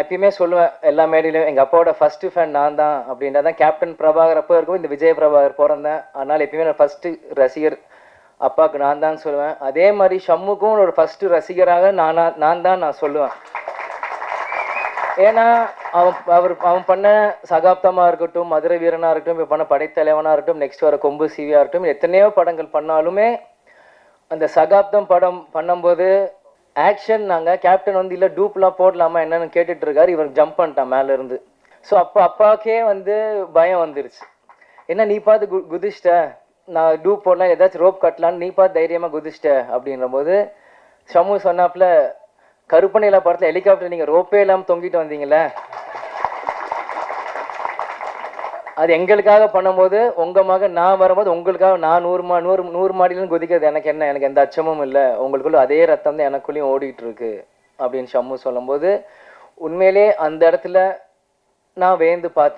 எப்பயுமே சொல்லுவேன் எல்லா மேடையிலும், எங்கள் அப்பாவோட ஃபஸ்ட்டு ஃபேன் நான் தான் அப்படின்றதான். தான் கேப்டன் பிரபாகர் அப்போ இருக்கும், இந்த விஜய் பிரபாகர் பிறந்தேன். அதனால் எப்பயுமே நான் ஃபஸ்ட்டு ரசிகர் அப்பாவுக்கு நான் தான் சொல்லுவேன். அதே மாதிரி ஷம்முக்கும் ஒரு ஃபஸ்ட்டு ரசிகராக நான் தான் சொல்லுவேன். ஏன்னா அவன் பண்ண சகாப்தமாக இருக்கட்டும், மதுரை வீரனாக இருக்கட்டும், இப்போ பண்ண படைத்தலைவனாக இருக்கட்டும், நெக்ஸ்ட் வர கொம்பு சிவியாக இருக்கட்டும், எத்தனையோ படங்கள் பண்ணாலுமே அந்த சகாப்தம் படம் பண்ணும்போது ஆக்ஷன் நாங்கள் கேப்டன் வந்து இல்லை டூப்லாம் போடலாமா என்னன்னு கேட்டுட்டு இருக்காரு. இவர் ஜம்ப் பண்ணிட்டான் மேலேருந்து. ஸோ அப்பாவுக்கே வந்து பயம் வந்துருச்சு. என்ன நீ பார்த்து குதிச்சிட்ட, நான் டூப் போடலாம் ஏதாச்சும் ரோப் கட்டலான்னு நீ பார்த்து தைரியமாக குதிச்சிட்ட அப்படின்ற போது ஷமு சொன்னாப்புல, கருப்பனையில படத்தில் ஹெலிகாப்டர் நீங்கள் ரோப்பே இல்லாமல் தொங்கிட்டு வந்தீங்களே, அது எங்களுக்காக பண்ணும்போது உங்கள் மகன் நான் வரும்போது உங்களுக்காக நான் 100 மாடியிலும் குதிக்கிறது எனக்கு என்ன, எனக்கு எந்த அச்சமும் இல்லை, உங்களுக்குள்ள அதே ரத்தம் தான் எனக்குள்ளேயும் ஓடிட்டு இருக்கு அப்படின்னு ஷம்மு சொல்லும்போது உண்மையிலே அந்த இடத்துல நான் வேந்து பார்த்தேன்.